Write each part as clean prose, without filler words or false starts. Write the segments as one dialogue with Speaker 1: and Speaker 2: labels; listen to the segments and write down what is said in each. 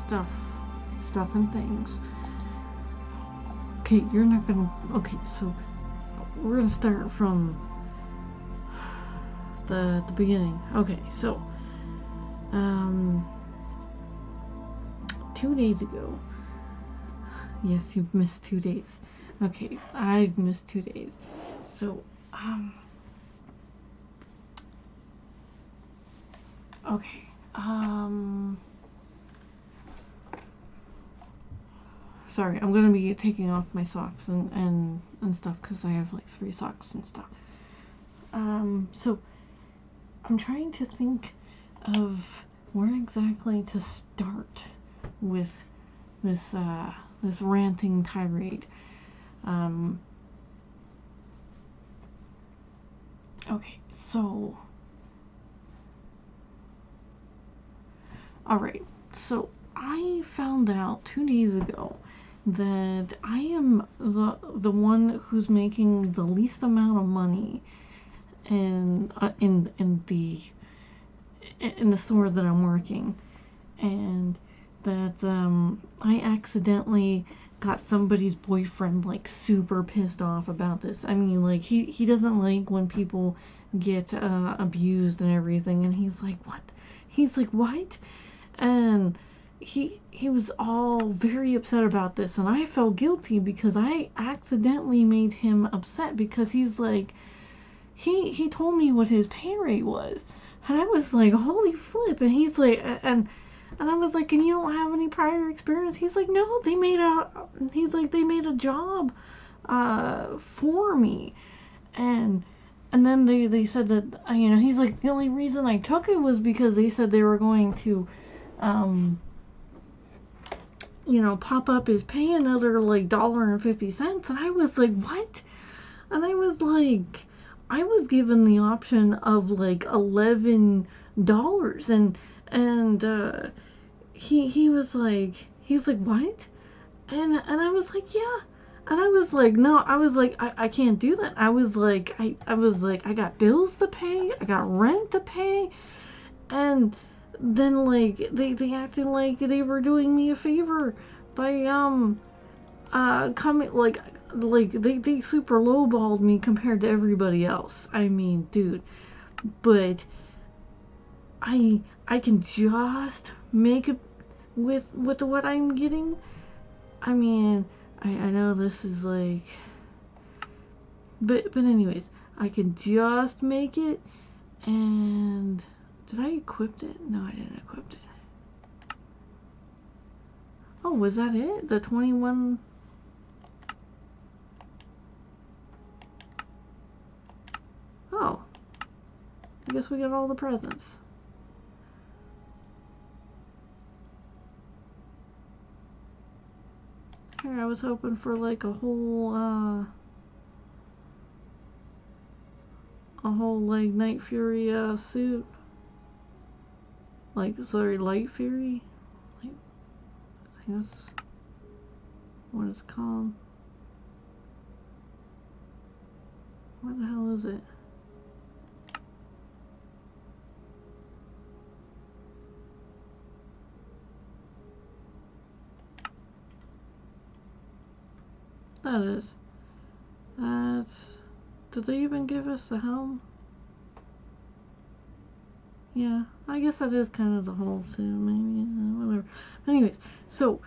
Speaker 1: stuff and things. Okay, you're not gonna. Okay, so we're gonna start from the beginning. Okay, so 2 days ago. Yes, you've missed 2 days. Okay, I've missed 2 days. So okay. Sorry, I'm gonna be taking off my socks and stuff because I have like 3 socks and stuff. So I'm trying to think of where exactly to start with this this ranting tirade. Okay, so alright, so I found out 2 days ago that I am the one who's making the least amount of money in the store that I'm working, and that I accidentally got somebody's boyfriend like super pissed off about this. I mean, like he doesn't like when people get abused and everything, and he's like, what? He's like, what? And he was all very upset about this, and I felt guilty because I accidentally made him upset because he's like, he told me what his pay rate was, and I was like, holy flip. And he's like, and I was like, and you don't have any prior experience? He's like, no, they made a job for me. And then they said that, he's like, the only reason I took it was because they said they were going to pop up his pay another like $1.50. And I was like, what? And I was like, I was given the option of like $11, and he was like, what? And I was like, yeah. And I was like, no. I was like, I can't do that. I was like, I got bills to pay, I got rent to pay. And then like they acted like they were doing me a favor by coming like they super lowballed me compared to everybody else. I mean, dude. But I can just make it with what I'm getting. I mean, I know this is like, but anyways, I can just make it. And did I equip it? No, I didn't equip it. Oh, was that it? The 21? Oh, I guess we got all the presents. Here, I was hoping for like a whole like Night Fury suit. Like, sorry, Light Fury? Like, I think that's what it's called. Where the hell is it? That is. That's... Did they even give us the helm? Yeah, I guess that is kind of the whole suit, maybe, whatever. Anyways, so,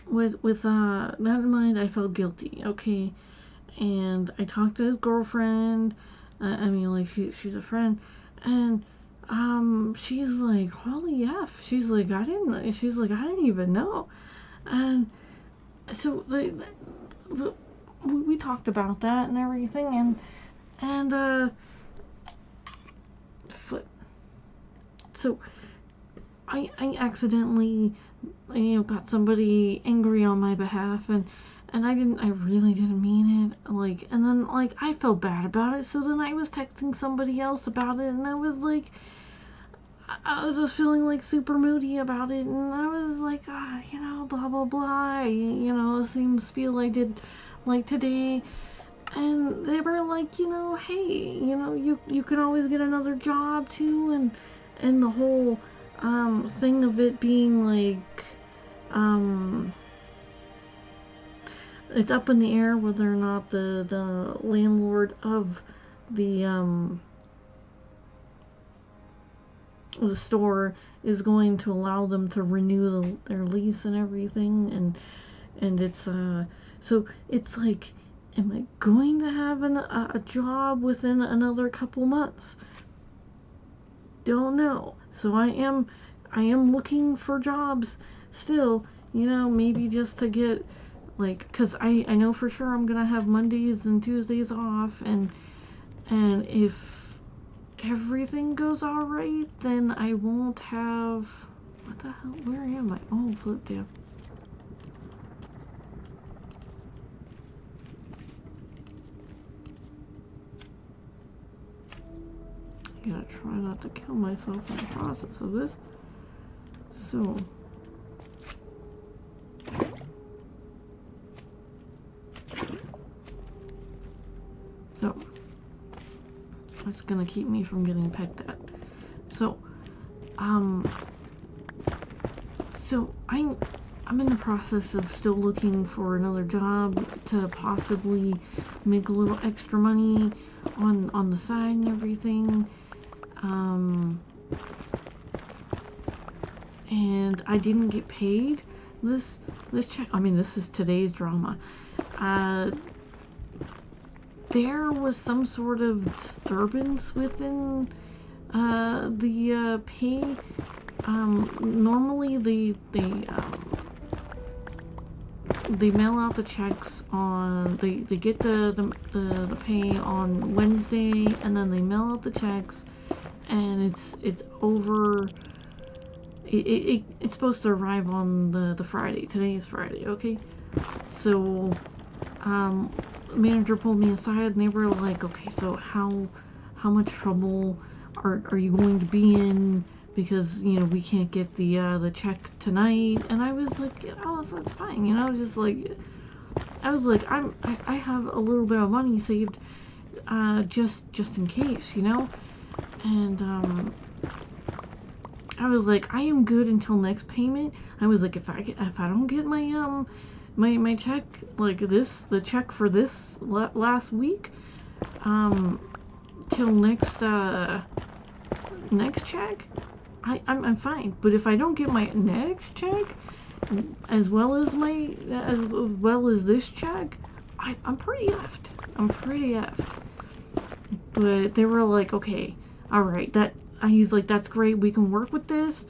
Speaker 1: with that in mind, I felt guilty, okay? And I talked to his girlfriend, I mean, like, she's a friend, and, she's like, holy F, she's like, I didn't even know. And so, we talked about that and everything, and so I accidentally got somebody angry on my behalf, and I really didn't mean it, like, and then like I felt bad about it, so then I was texting somebody else about it, and I was like, I was just feeling like super moody about it, and I was like, blah blah blah, the same spiel I did like today. And they were like, hey, you can always get another job too, and the whole thing of it being like, it's up in the air whether or not the landlord of the store is going to allow them to renew their lease and everything, and it's so it's like, am I going to have a job within another couple months? Don't know. So I am looking for jobs still, maybe just to get, like, because I know for sure I'm gonna have Mondays and Tuesdays off, and if everything goes all right, then I won't have, what the hell, where am I? Oh, flip down. I gotta try not to kill myself in the process of this. So it's gonna keep me from getting pecked at. So I'm in the process of still looking for another job to possibly make a little extra money on the side and everything. And I didn't get paid this check. I mean, this is today's drama. There was some sort of disturbance within the pay. Normally they mail out the checks on, they get the pay on Wednesday, and then they mail out the checks, and it's over. It's supposed to arrive on the Friday. Today is Friday, okay? So manager pulled me aside, and they were like, okay, so how much trouble are you going to be in, because we can't get the check tonight? And I was like, oh, that's fine, just like, I was like, I have a little bit of money saved just in case, and I was like, I am good until next payment. I was like, if I don't get my my check, like the check for this last week, till next check, I'm fine. But if I don't get my next check, as well as this check, I'm pretty effed. But they were like, okay, all right, he's like, that's great, we can work with this.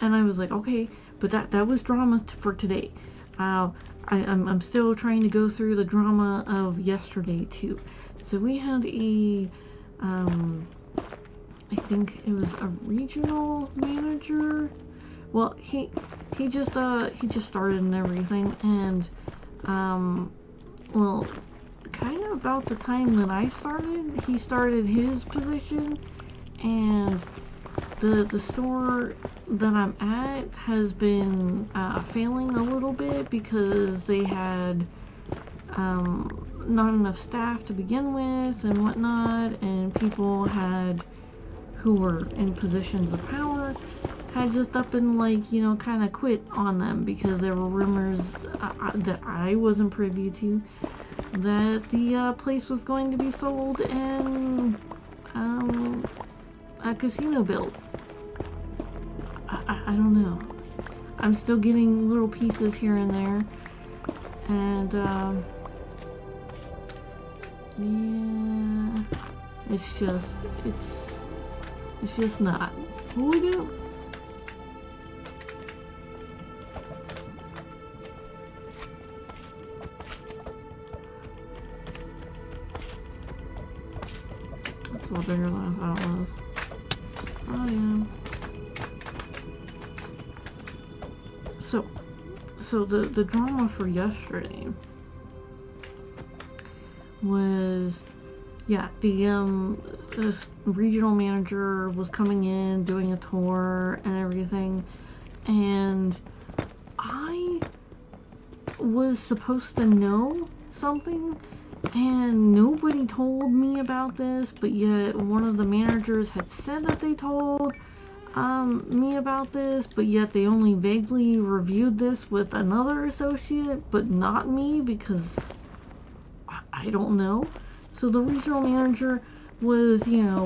Speaker 1: And I was like, okay, but that was drama for today. I'm still trying to go through the drama of yesterday too. So we had I think it was a regional manager. Well, he just started and everything, and well, kind of about the time that I started, he started his position, and the store that I'm at has been failing a little bit because they had not enough staff to begin with and whatnot, and people who were in positions of power had just up and, like, kind of quit on them because there were rumors that I wasn't privy to that the place was going to be sold and a casino built. I don't know. I'm still getting little pieces here and there, and yeah, it's just not. What we do? That's a little bigger than I thought it was. Oh yeah. So the drama for yesterday was, yeah, this regional manager was coming in, doing a tour and everything, and I was supposed to know something, and nobody told me about this, but yet one of the managers had said that they told. me about this, but yet they only vaguely reviewed this with another associate, but not me, because I don't know. So the regional manager was,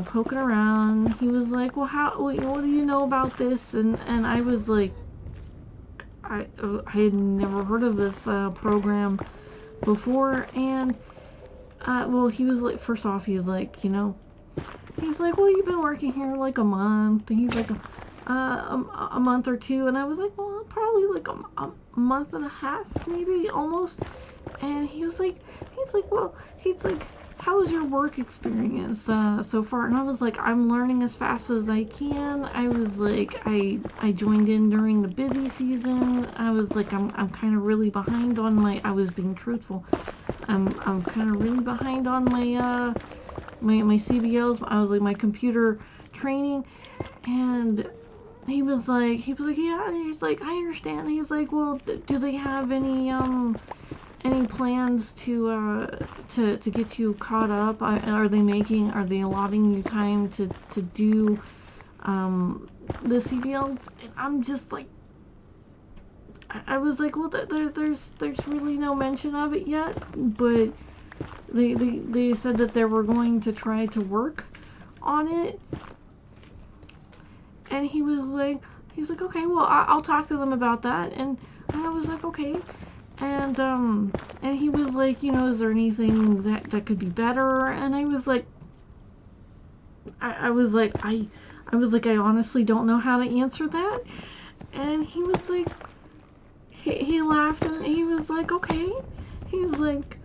Speaker 1: poking around. He was like, well, what do you know about this? And I was like, I had never heard of this program before. And well, he was like, first off, he's like, he's like, well, you've been working here like a month. He's like, a month or two. And I was like, well, probably like a month and a half, maybe, almost. And he's like, well, how was your work experience so far? And I was like, I'm learning as fast as I can. I was like, I joined in during the busy season. I was like, I'm kind of really behind on my, I was being truthful. I'm kind of really behind on my my CBLs. I was like, my computer training. And he was like, yeah. He's like, I understand. He's like, well, do they have any plans to get you caught up? Are they allotting you time to do the CBLs? And I'm just like, I was like, well, there's really no mention of it yet, but they said that they were going to try to work on it. And he was like, okay, well, I'll talk to them about that. And I was like, okay. And he was like, is there anything that could be better? And I was like, I was like, I honestly don't know how to answer that. And he was like, he laughed, and he was like, okay. He was like,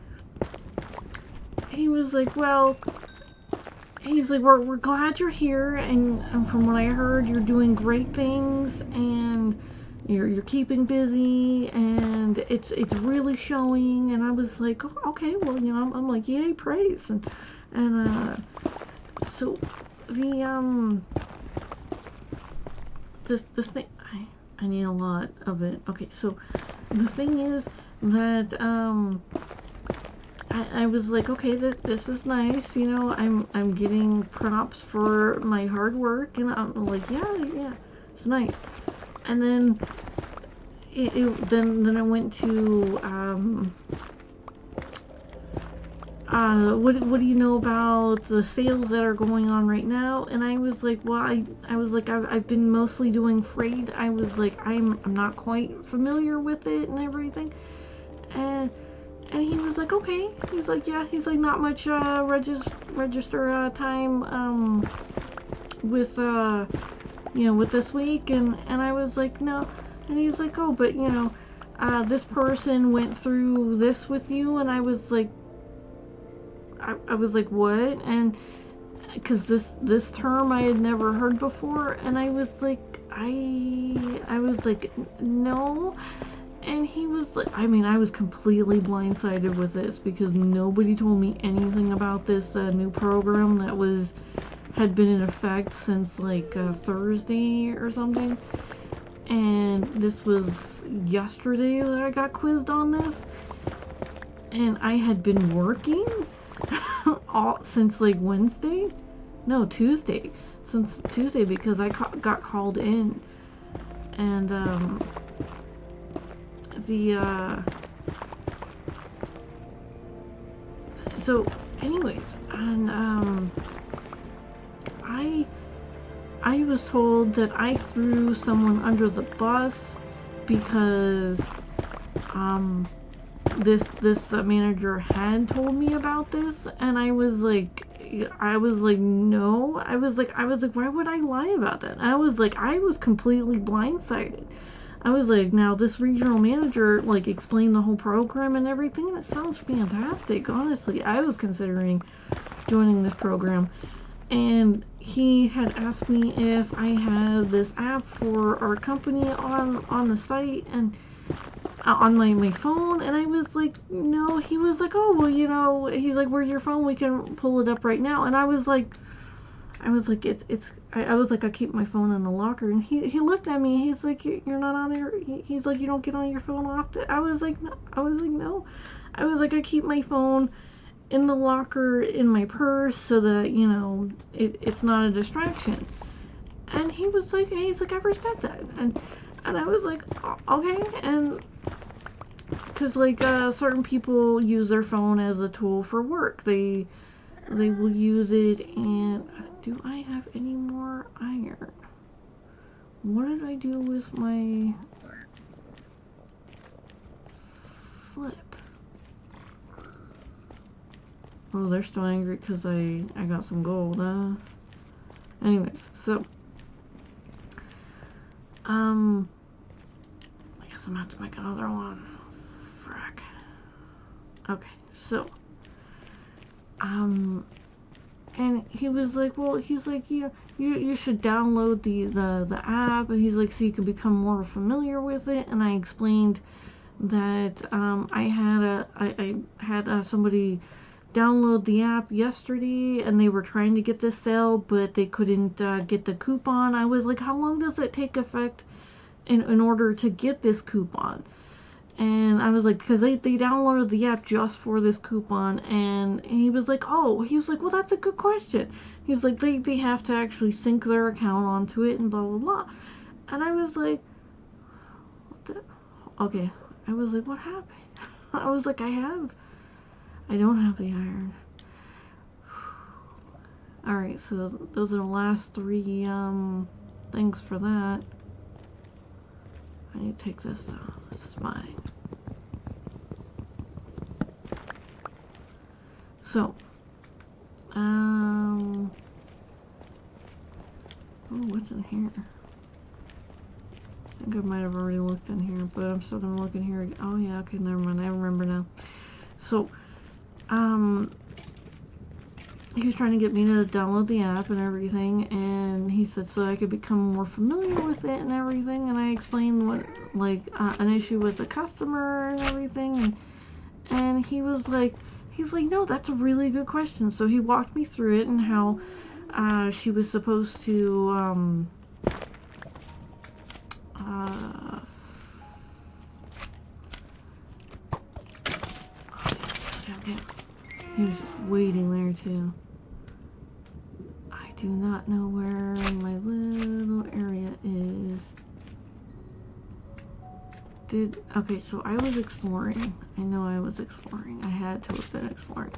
Speaker 1: well, he's like, we're glad you're here, and from what I heard, you're doing great things, and you're keeping busy, and it's really showing. And I was like, oh, okay, well, I'm like, yay, praise. And so the thing, I need a lot of it. Okay, so the thing is that I was like, okay, this is nice, I'm getting props for my hard work, and I'm like, yeah, it's nice. And then then I went to what do you know about the sales that are going on right now? And I was like, well, I was like, I've been mostly doing freight. I was like, I'm not quite familiar with it and everything. And he was like, okay. He's like, yeah. He's like, not much register time with with this week. And I was like, no. And he's like, oh, but this person went through this with you. And I was like, I was like, what? And because this term I had never heard before. And I was like, I was like, no. And he was like, I mean, I was completely blindsided with this, because nobody told me anything about this new program that had been in effect since like Thursday or something. And this was yesterday that I got quizzed on this. And I had been working since like Tuesday. Since Tuesday, because I got called in. And so anyways, and I was told that I threw someone under the bus, because this manager had told me about this. And I was like, no. I was like, why would I lie about that? I was completely blindsided. I was like, now this regional manager like explained the whole program and everything, and it sounds fantastic. Honestly, I was considering joining this program. And he had asked me if I had this app for our company on the site and on my phone. And I was like, no. He was like, oh, well, he's like, where's your phone? We can pull it up right now. And I was like, I was like, I keep my phone in the locker. And he looked at me. He's like, you're not on there. He's like, you don't get on your phone often. I was like, no. I was like, I keep my phone in the locker in my purse so that it's not a distraction. And he was like, I respect that. And I was like, okay. And because like certain people use their phone as a tool for work. They will use it. And do I have any more iron? What did I do with my flip? Oh, they're still angry because I got some gold. Anyways, so I guess I'm gonna have to make another one. Frack. Okay, so and he was like, well, he's like, you should download the app, and he's like, so you can become more familiar with it. And I explained that I had somebody download the app yesterday, and they were trying to get this sale, but they couldn't get the coupon. I was like, how long does it take effect in order to get this coupon? And I was like, because they downloaded the app just for this coupon. And he was like, oh, he was like, well, that's a good question. He's like, they have to actually sync their account onto it and blah, blah, blah. And I was like, what the? Okay. I was like, what happened? I was like, I don't have the iron. Alright, so those are the last 3 things for that. I need to take this though. This is mine. So, oh, what's in here? I think I might have already looked in here, but I'm still gonna look in here again. Oh yeah, okay, never mind. I remember now. So, he was trying to get me to download the app and everything, and he said so I could become more familiar with it and everything, and I explained what, like, an issue with the customer and everything, and he was like, no, that's a really good question. So he walked me through it and how she was supposed to, okay. He was just waiting there too. I do not know where my little area is. Okay, so I was exploring. I know I was exploring. I had to have been exploring.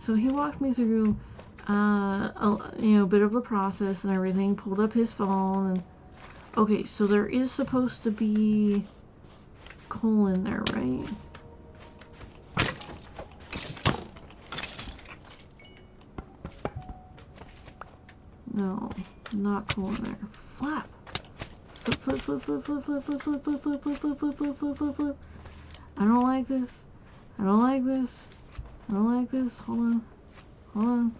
Speaker 1: So he walked me through, a bit of the process and everything. Pulled up his phone and okay, so there is supposed to be coal in there, right? No, not coal in there. Flap. Flip, flip, flip, flip, flip, flip, flip, flip, flip, flip, flip, flip, flip, flip, flip, flip. I don't like this. I don't like this. I don't like this. Hold on. Hold on.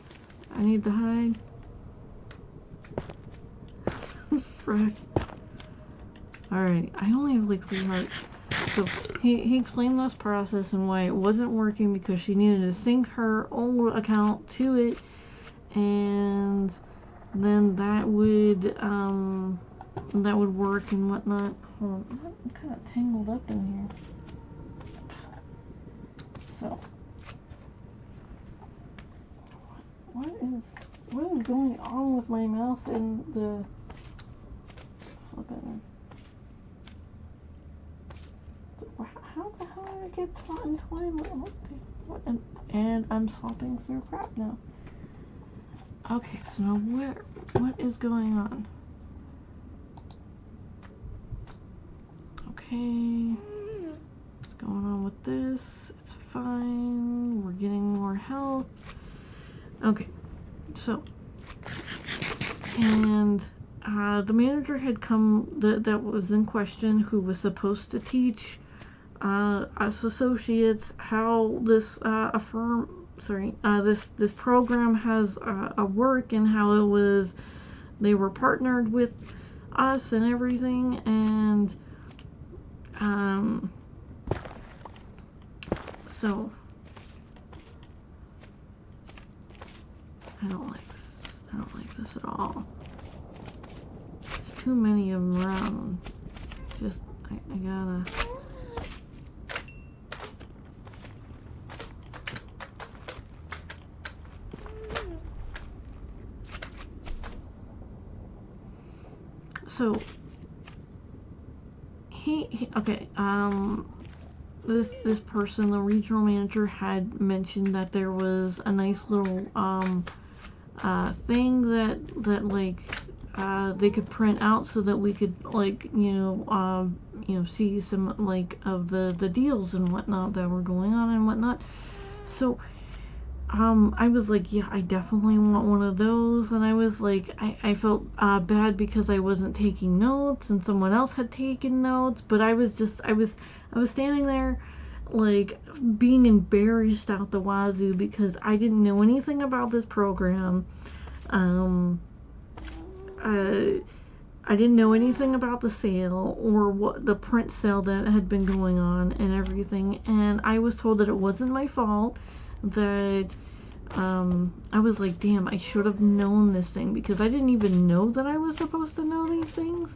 Speaker 1: I need to hide. Frick. Alright, I only have like 3 hearts. So he explained this process and why it wasn't working because she needed to sync her old account to it, and then that would work and whatnot. Hold on, I'm kind of tangled up in here. So what is going on with my mouse and the flipping? How the hell did I get entwined? What? And I'm swapping through crap now. Okay, so now what is going on? Okay, what's going on with this? It's fine. We're getting more health. Okay, so and the manager had come that was in question, who was supposed to teach us associates how this this program has a work, and how they were partnered with us and everything, and so I don't like this. I don't like this at all. There's too many of them around. Just I gotta. so he okay, this person, the regional manager, had mentioned that there was a nice little thing that like they could print out so that we could, like, see some, like, of the deals and whatnot that were going on and whatnot. So I was like, yeah, I definitely want one of those. And I was like, I felt bad because I wasn't taking notes and someone else had taken notes, but I was standing there, like, being embarrassed out the wazoo because I didn't know anything about this program. I didn't know anything about the sale or what the print sale that had been going on and everything, and I was told that it wasn't my fault, that I was like, damn, I should have known this thing, because I didn't even know that I was supposed to know these things.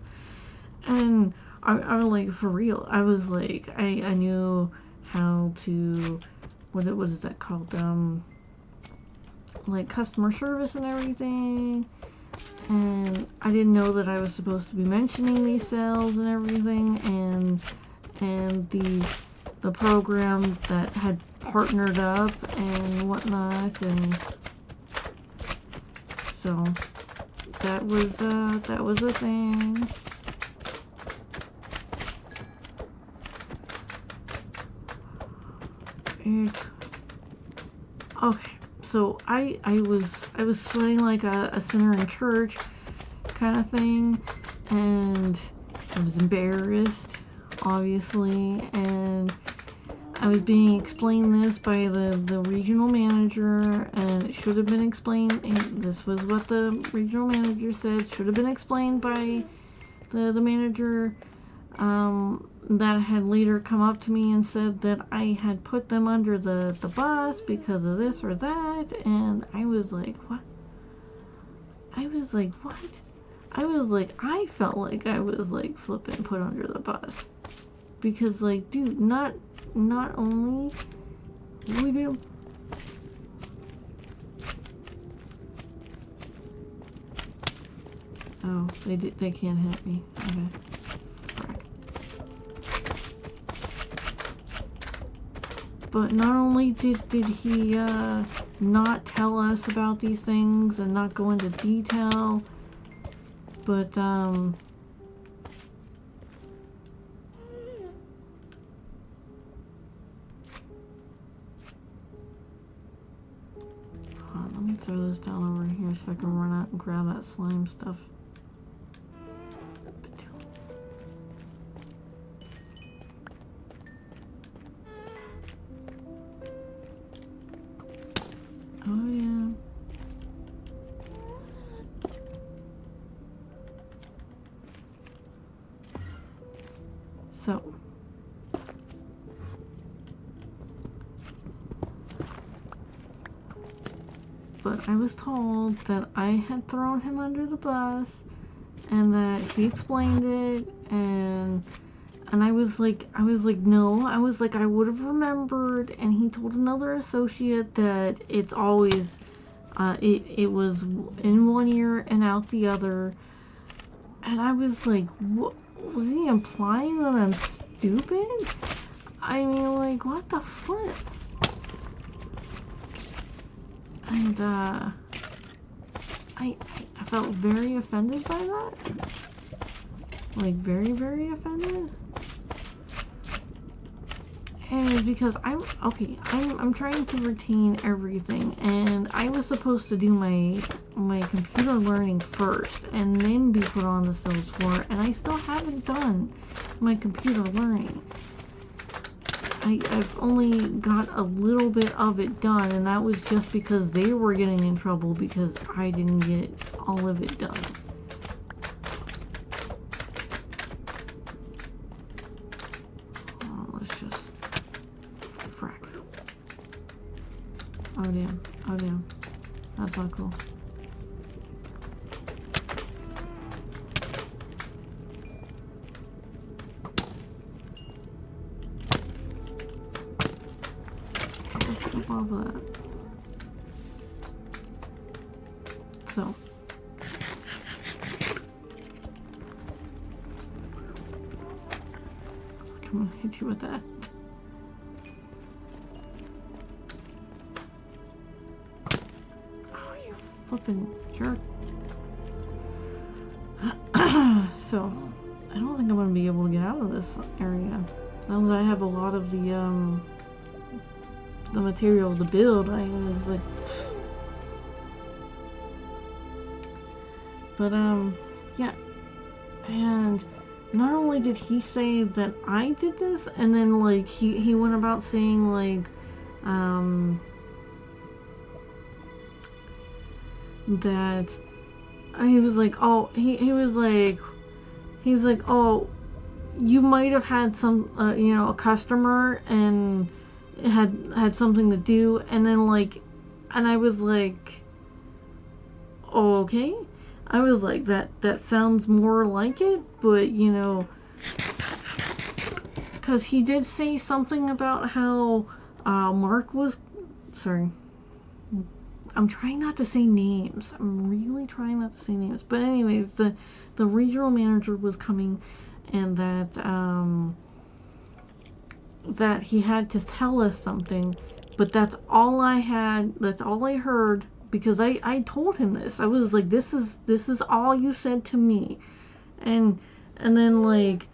Speaker 1: And I like, for real, I was like, I knew how to, what is that called, like customer service and everything, and I didn't know that I was supposed to be mentioning these sales and everything, and the program that had partnered up and whatnot, and so that was a thing. Okay, so I was sweating like a sinner in church kind of thing, and I was embarrassed, obviously, and I was being explained this by the regional manager, and it should have been explained, and this was what the regional manager said, should have been explained by the manager, that had later come up to me and said that I had put them under the bus because of this or that, and I was like, what? I was like, what? I felt like I was, like, flipping put under the bus. Because, like, dude, not only we do. Oh, they can't hit me. Okay. But not only did he not tell us about these things and not go into detail, but hold on, let me throw this down over here so I can run out and grab that slime stuff. Oh yeah. So but I was told that I had thrown him under the bus and that he explained it, and I was like, no, I was like, I would have remembered. And he told another associate that it's always, it was in one ear and out the other. And I was like, what? Was he implying that I'm stupid? I mean, like, what the flip? And, I felt very offended by that. Like, very, very offended. And because I'm trying to retain everything, and I was supposed to do my computer learning first and then be put on the sales floor, and I still haven't done my computer learning. I've only got a little bit of it done, and that was just because they were getting in trouble because I didn't get all of it done. Oh damn, oh damn. That's not cool. Let's jump off of that. So, I'm gonna hit you with that. Oh, you flippin' jerk. So, I don't think I'm gonna be able to get out of this area. Now that I have a lot of the material to build, I was like... But, yeah. And not only did he say that I did this, and then, like, he went about saying, like, that he was like, oh, he was like, he's like, oh, you might have had some, you know, a customer and had something to do, and then, like, and I was like, oh, okay. I was like, that sounds more like it, but, you know, because he did say something about how Mark was, sorry, I'm trying not to say names. I'm really trying not to say names. But anyways, the regional manager was coming, and that he had to tell us something, but that's all I heard, because I told him this. I was like, this is all you said to me. And then, like,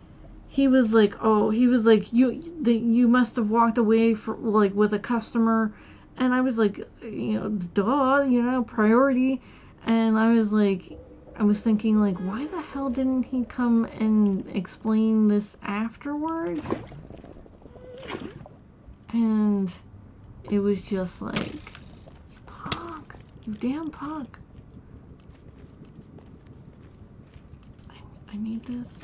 Speaker 1: he was like, oh, he was like, you must have walked away like with a customer. And I was like, you know, duh, you know, priority. And I was thinking, like, why the hell didn't he come and explain this afterwards? And it was just like, you punk, you damn punk. I need this.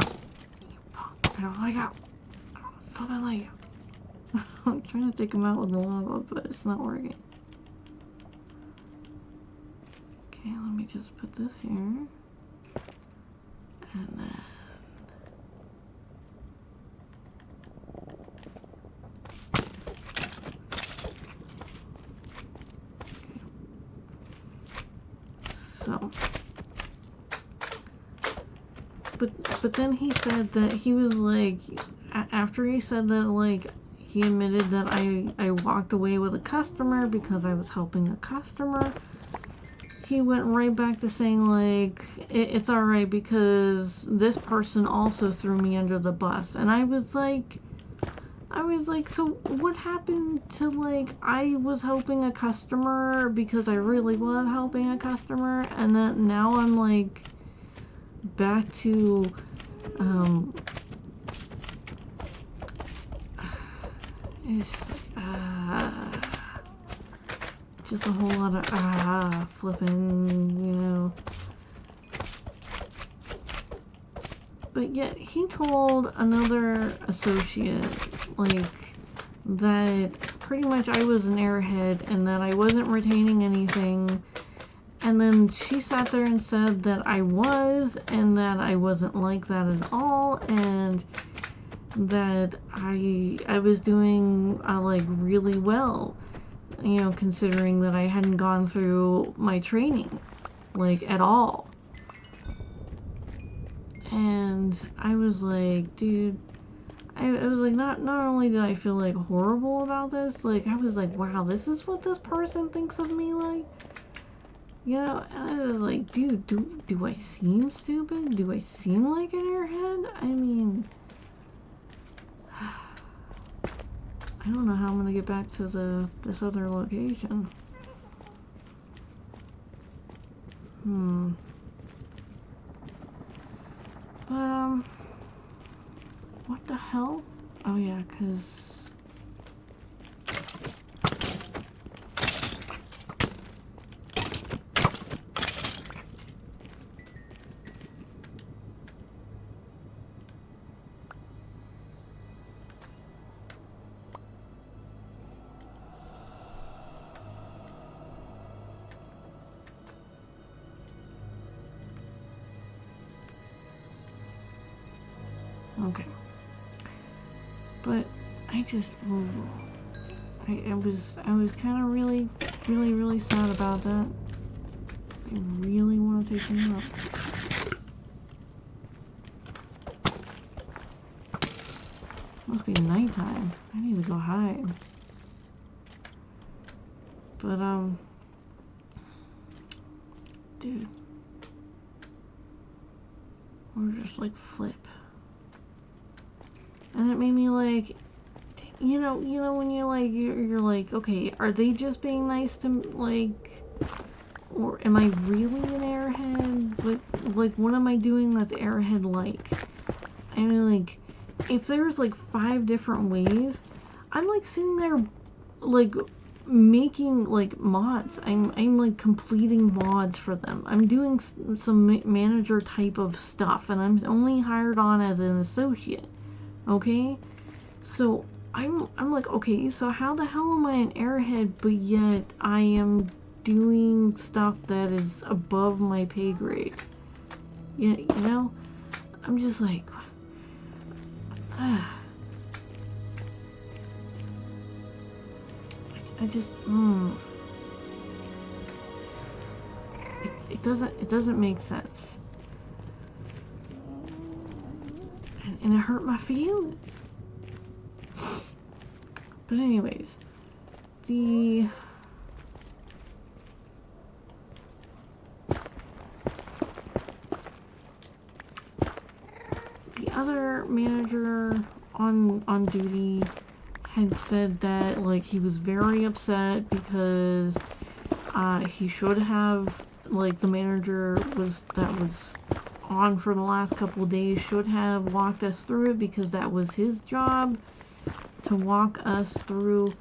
Speaker 1: You punk. I don't like it. I don't fucking like it. I'm trying to take him out with the lava, but it's not working. Okay, let me just put this here. And then... So... But then he said that he was like... After he said that, like... He admitted that I walked away with a customer because I was helping a customer. He went right back to saying, like, it's alright because this person also threw me under the bus. And I was like, so what happened to, like, I was helping a customer because I really was helping a customer, and then now I'm, like, back to, it's just a whole lot of flipping, you know. But yet he told another associate, like, that pretty much I was an airhead and that I wasn't retaining anything. And then she sat there and said that I was, and that I wasn't like that at all, and that I was doing like really well, you know, considering that I hadn't gone through my training, like, at all. And I was like, dude, I was like, not only did I feel like horrible about this, like, I was like, wow, this is what this person thinks of me, like, you know. And I was like, dude, do I seem stupid? Do I seem like an airhead? I mean, I don't know how I'm gonna get back to this other location. But, what the hell? Oh yeah, 'cause... Okay. But I just, I was kind of really sad about that. I really want to take him up. be nighttime. I need to go hide. But, dude. Or just, like, flip. And it made me, like, you know, when you're like, you're like, okay, are they just being nice to, like, or am I really an airhead? Like, what am I doing that's airhead-like? I mean, like, if there's, like, 5 different ways, I'm, like, sitting there, like, making, like, mods. I'm like, completing mods for them. I'm doing some manager type of stuff, and I'm only hired on as an associate, okay? So, I'm like, okay, so how the hell am I an airhead, but yet I am doing stuff that is above my pay grade? You know? I'm just like, I just, it doesn't make sense. And it hurt my feelings. But anyways, the other manager on duty had said that, like, he was very upset because he should have, like, the manager that was on for the last couple of days should have walked us through it, because that was his job, to walk us through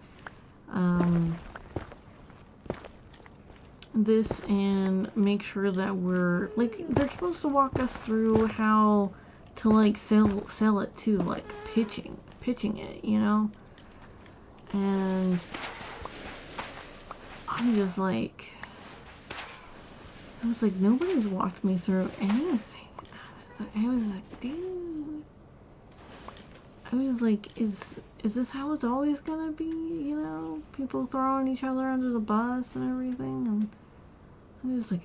Speaker 1: this and make sure that we're, like, they're supposed to walk us through how to, like, sell it too, like, pitching it, you know? And I'm just like, I was like, nobody's walked me through anything. I was like, dude. I was like, is this how it's always gonna be? You know, people throwing each other under the bus and everything. And I'm just like,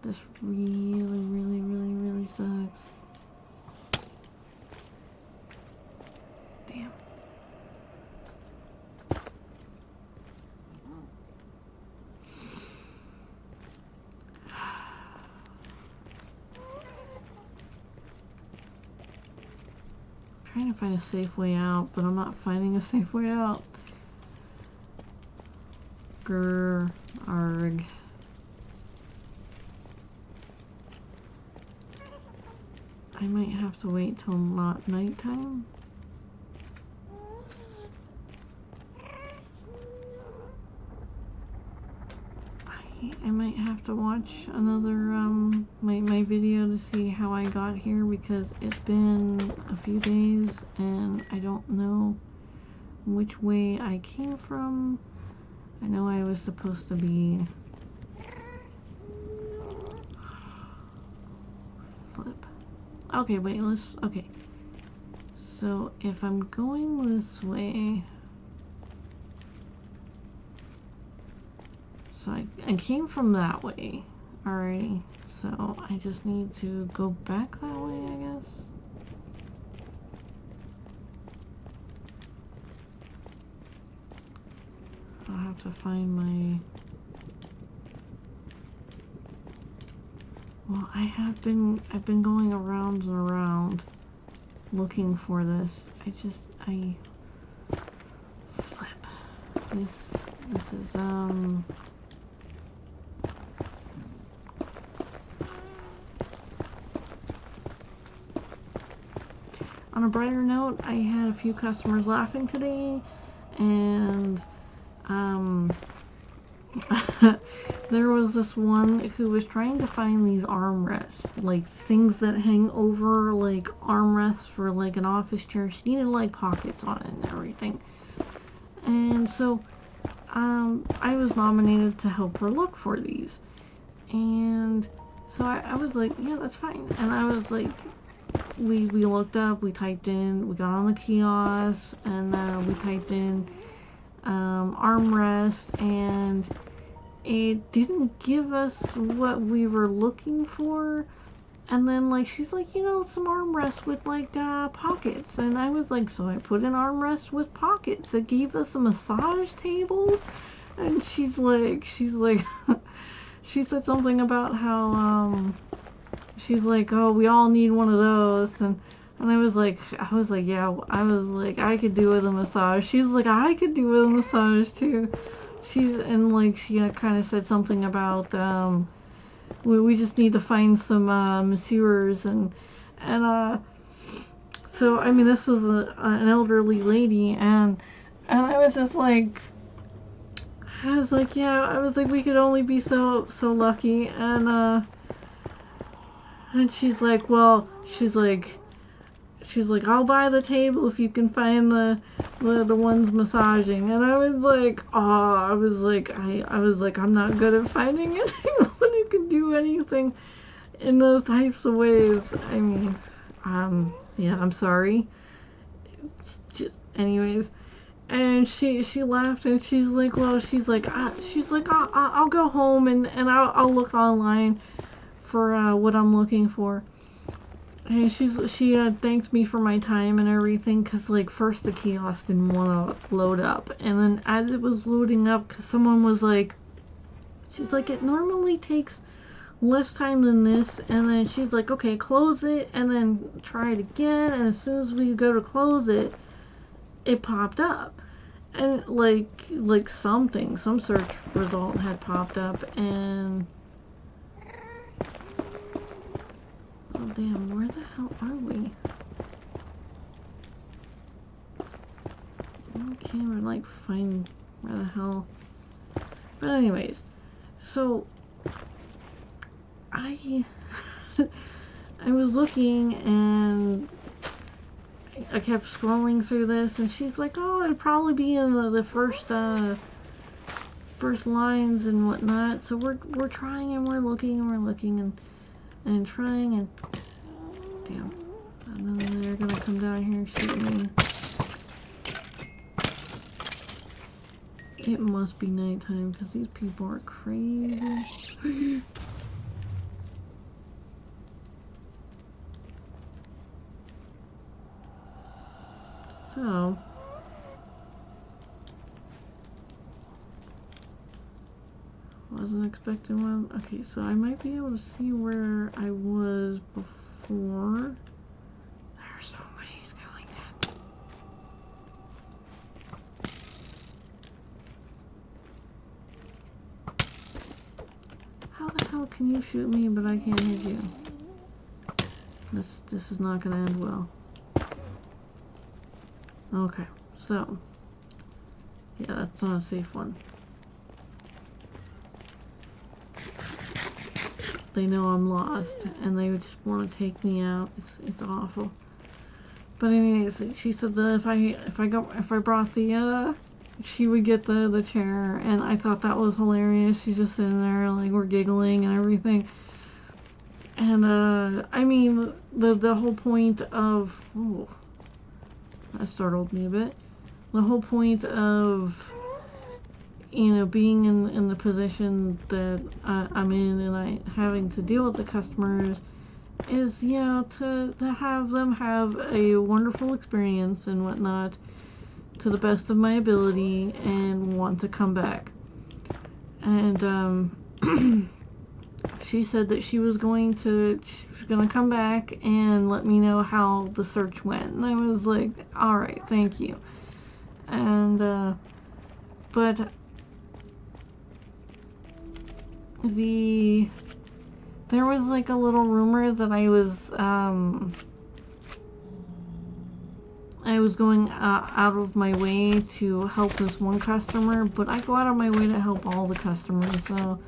Speaker 1: this really sucks. Damn. Trying to find a safe way out, but I'm not finding a safe way out. Grr, arg. I might have to wait till not nighttime. I might have to watch another my video to see how I got here, because it's been a few days and I don't know which way I came from. I know I was supposed to be flip. Okay, wait, okay. So if I'm going this way, so I came from that way already, so I just need to go back that way, I guess. I'll have to find my... Well, I've been going around and around looking for this. I flip. This is on a brighter note, I had a few customers laughing today, and there was this one who was trying to find these armrests, like things that hang over, like armrests for like an office chair. She needed like pockets on it and everything. And so I was nominated to help her look for these. And so I was like, yeah, that's fine. And I was like, we looked up, we typed in, we got on the kiosk, and we typed in armrest, and it didn't give us what we were looking for. And then, like, she's like, you know, some armrests with, like, pockets. And I was like, so I put an armrest with pockets. It gave us a massage tables. And she's like, she said something about how, she's like, oh, we all need one of those. And I was like, yeah, I was like, I could do with a massage. She was like, I could do with a massage too. And like, she kind of said something about, we just need to find some masseurs and so I mean this was an elderly lady and I was just like yeah, I was like we could only be so lucky and she's like, well, she's like I'll buy the table if you can find the ones massaging. And I was like, oh, I was like I'm not good at finding anyone who can do anything in those types of ways. I mean, yeah, I'm sorry. Anyways, and she laughed and she's like, well, I'll go home and I'll look online for what I'm looking for. And she thanked me for my time and everything, because like first the kiosk didn't want to load up, and then as it was loading up, because someone was like, she's like, it normally takes less time than this, and then she's like, okay, close it and then try it again, and as soon as we go to close it, it popped up, and like some search result had popped up, and oh damn, where the hell are we? I can't like find where the hell. But anyways, so I was looking and I kept scrolling through this, and she's like, oh, it'd probably be in the first lines and whatnot. So we're trying and we're looking and trying, and damn, and then they're gonna come down here and shoot me. It must be nighttime because these people are crazy. So wasn't expecting one. Okay, so I might be able to see where I was before. There's so many skeletons. How the hell can you shoot me but I can't hit you? This is not gonna end well. Okay, so yeah, that's not a safe one. They know I'm lost, and they just want to take me out. It's awful. But anyways, she said that if I brought the she would get the chair, and I thought that was hilarious. She's just sitting there like we're giggling and everything. And I mean the whole point of that startled me a bit. The whole point of, you know, being in the position that I'm in and I having to deal with the customers is, you know, to have them have a wonderful experience and whatnot to the best of my ability and want to come back. And she said that she was going to come back and let me know how the search went, and I was like, all right, thank you. And but there was like a little rumor that I was going out of my way to help this one customer, but I go out of my way to help all the customers, so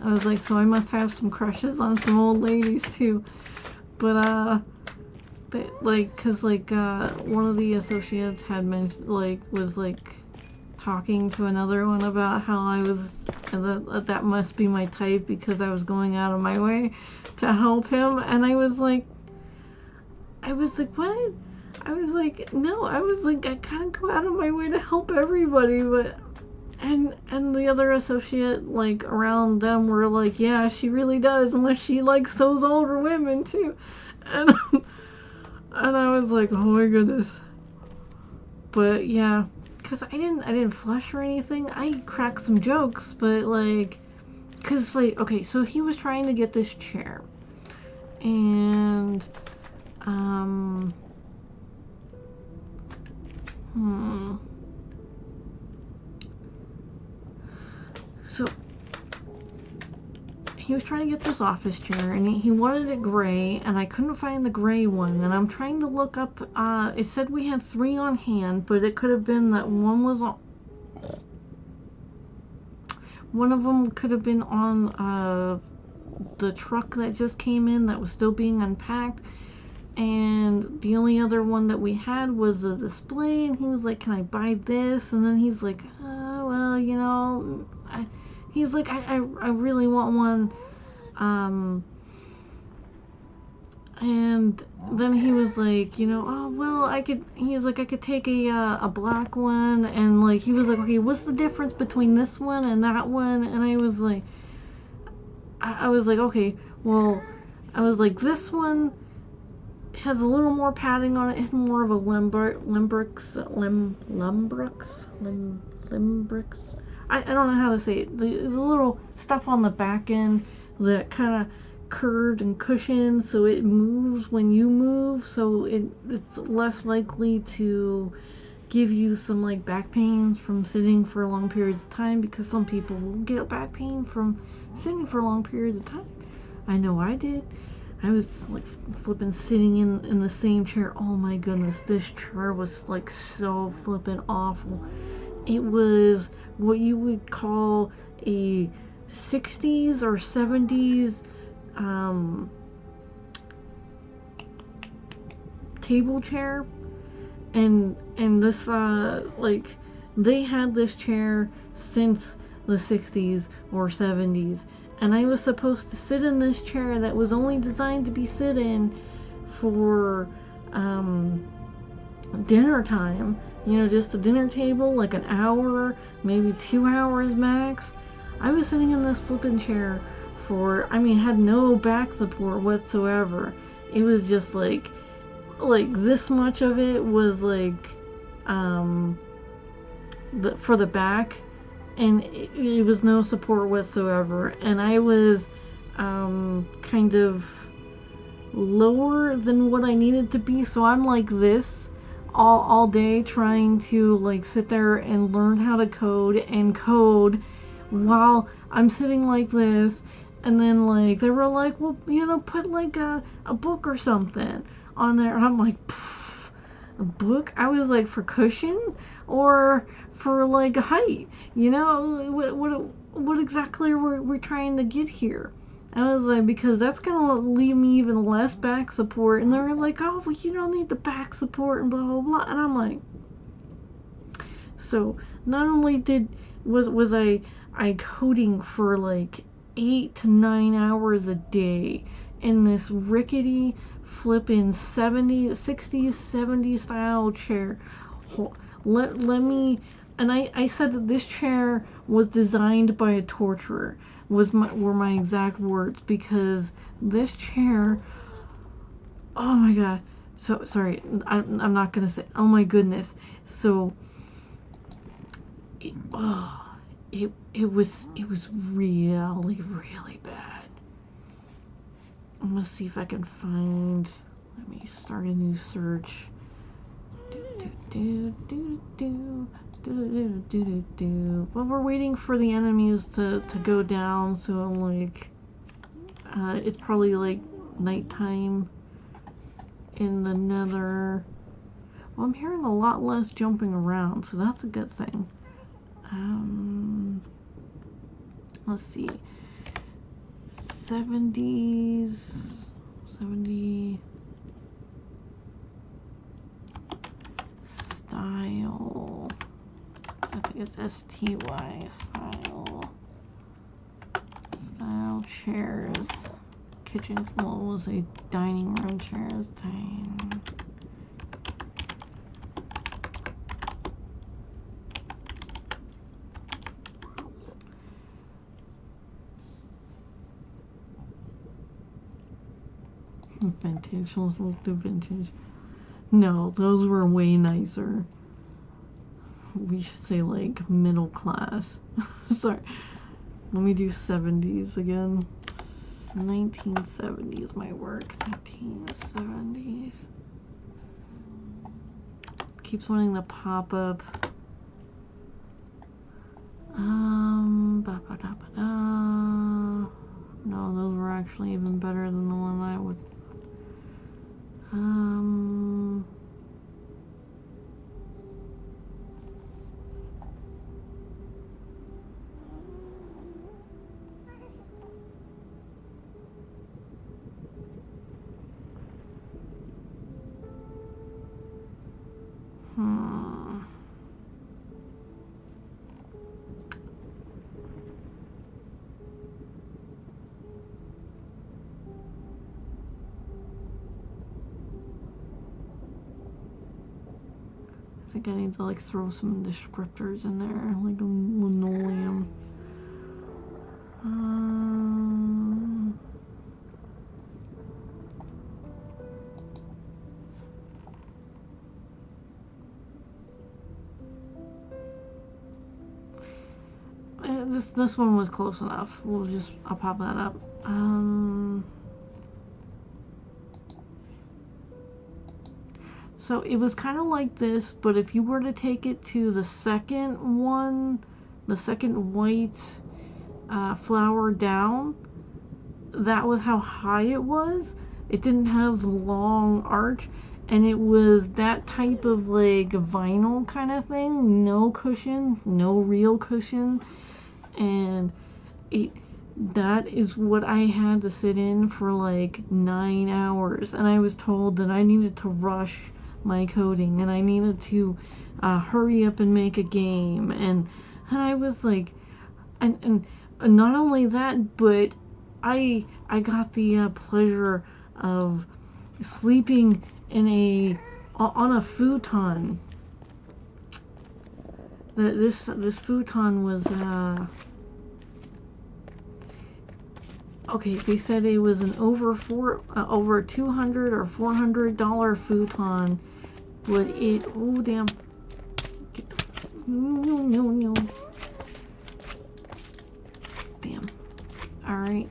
Speaker 1: I was like, so I must have some crushes on some old ladies too. But cause one of the associates had mentioned, was talking to another one about how I was, that must be my type because I was going out of my way to help him, and I was like, what? I was like, no, I was like, I kind of go out of my way to help everybody, but And the other associate, like, around them were like, yeah, she really does, unless she, like, sews older women, too. And, and I was like, oh my goodness. But, yeah, because I didn't flush or anything. I cracked some jokes, but, like, because, like, okay, so he was trying to get this chair. And, So, he was trying to get this office chair, and he wanted it gray, and I couldn't find the gray one, and I'm trying to look up, it said we had 3 on hand, but it could have been that one was on, one of them could have been on, the truck that just came in that was still being unpacked, and the only other one that we had was a display, and he was like, can I buy this? And then he's like, well, you know, he's like, I really want one. And then he was like, you know, oh, well, he was like, I could take a black one. And like, he was like, okay, what's the difference between this one and that one? And I was like, okay, well, I was like, this one has a little more padding on it. It's more of a Limbrix. I don't know how to say it. There's a little stuff on the back end that kind of curved and cushioned, so it moves when you move, so it's less likely to give you some like back pains from sitting for long periods of time, because some people will get back pain from sitting for long periods of time. I know I did. I was like flipping sitting in the same chair. Oh my goodness, this chair was like so flipping awful. It was what you would call a 60s or 70s table chair, and this like they had this chair since the 60s or 70s, and I was supposed to sit in this chair that was only designed to be sit in for dinner time, you know, just a dinner table, like an hour, maybe 2 hours max. I was sitting in this flipping chair for, I mean, had no back support whatsoever. It was just like this much of it was like for the back, and it was no support whatsoever, and I was kind of lower than what I needed to be, so I'm like this all day trying to like sit there and learn how to code while I'm sitting like this. And then like they were like, well, you know, put like a book or something on there. And I'm like, a book? I was like, for cushion or for like a height? You know, what exactly are we trying to get here? I was like, because that's gonna leave me even less back support. And they were like, oh, well, you don't need the back support and blah blah blah. And I'm like, so not only was I coding for like 8 to 9 hours a day in this rickety flipping 60s 70s style chair. Let me, and I said that this chair was designed by a torturer, were my exact words, because this chair, oh my god, so sorry, I'm not gonna say, oh my goodness, so it was really bad. I'm gonna see if I can find, let me start a new search. Well, we're waiting for the enemies to go down, so like it's probably like nighttime in the nether. Well, I'm hearing a lot less jumping around, so that's a good thing. Let's see, 70 style, I think it's STY style chairs, kitchen, well, we'll say dining room chairs, Vintage. Let's do vintage. No, those were way nicer. We should say like middle class. Sorry. Let me do 70s again. 1970s might work. 1970s. Keeps wanting to pop up. No, those were actually even better than the one I would. I think I need to like throw some descriptors in there, like linoleum. This one was close enough. I'll pop that up. So it was kind of like this, but if you were to take it to the second one, the second white flower down, that was how high it was. It didn't have the long arch, and it was that type of like vinyl kind of thing. No cushion, no real cushion, and that is what I had to sit in for like 9 hours, and I was told that I needed to rush my coding and I needed to hurry up and make a game, and I was like, and not only that, but I got the pleasure of sleeping on a futon. This futon was okay. They said it was an over $200 or $400 futon, but it, oh damn, no. Damn. Alright.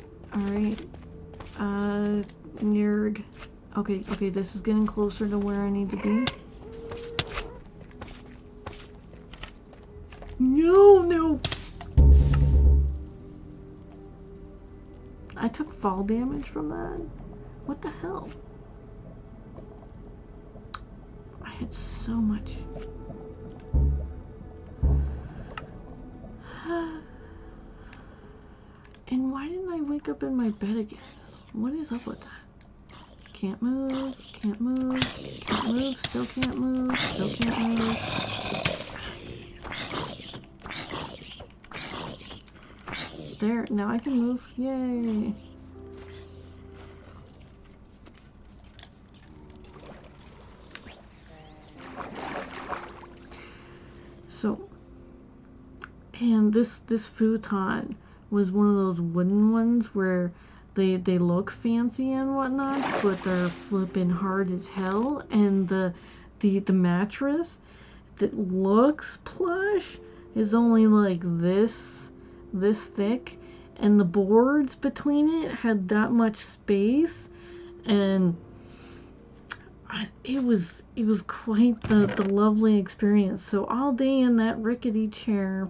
Speaker 1: Nerg. Okay, this is getting closer to where I need to be. No! I took fall damage from that? What the hell? I had so much. And why didn't I wake up in my bed again? What is up with that? Can't move, still can't move. There, now I can move. Yay! So, and this futon was one of those wooden ones where they look fancy and whatnot, but they're flipping hard as hell, and the mattress that looks plush is only like this thick, and the boards between it had that much space, and it was quite the lovely experience. So all day in that rickety chair,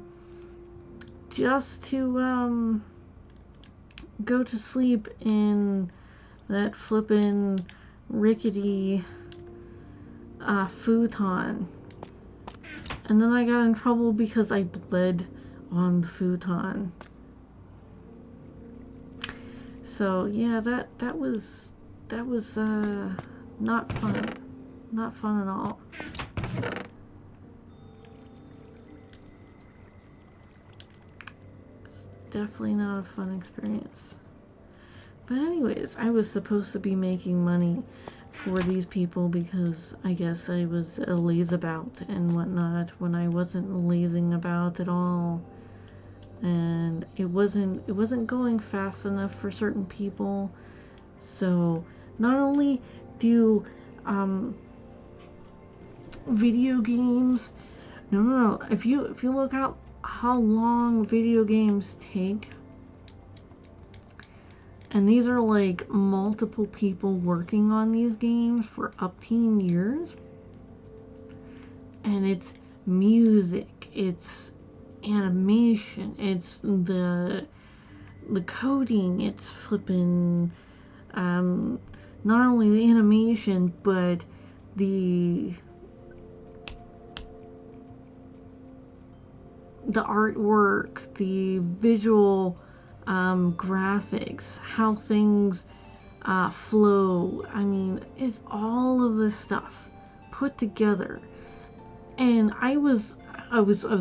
Speaker 1: just to go to sleep in that flippin' rickety futon. And then I got in trouble because I bled on the futon. So yeah, that was not fun. Not fun at all. Definitely not a fun experience. But anyways, I was supposed to be making money for these people because I guess I was a lazabout and whatnot when I wasn't lazing about at all. And it wasn't going fast enough for certain people. So Not only do video games, no. If you look out how long video games take, and these are like multiple people working on these games for up to years, and it's music, it's animation, it's the coding, it's flipping not only the animation but the artwork, the visual graphics, how things flow. I mean, it's all of this stuff put together. And I was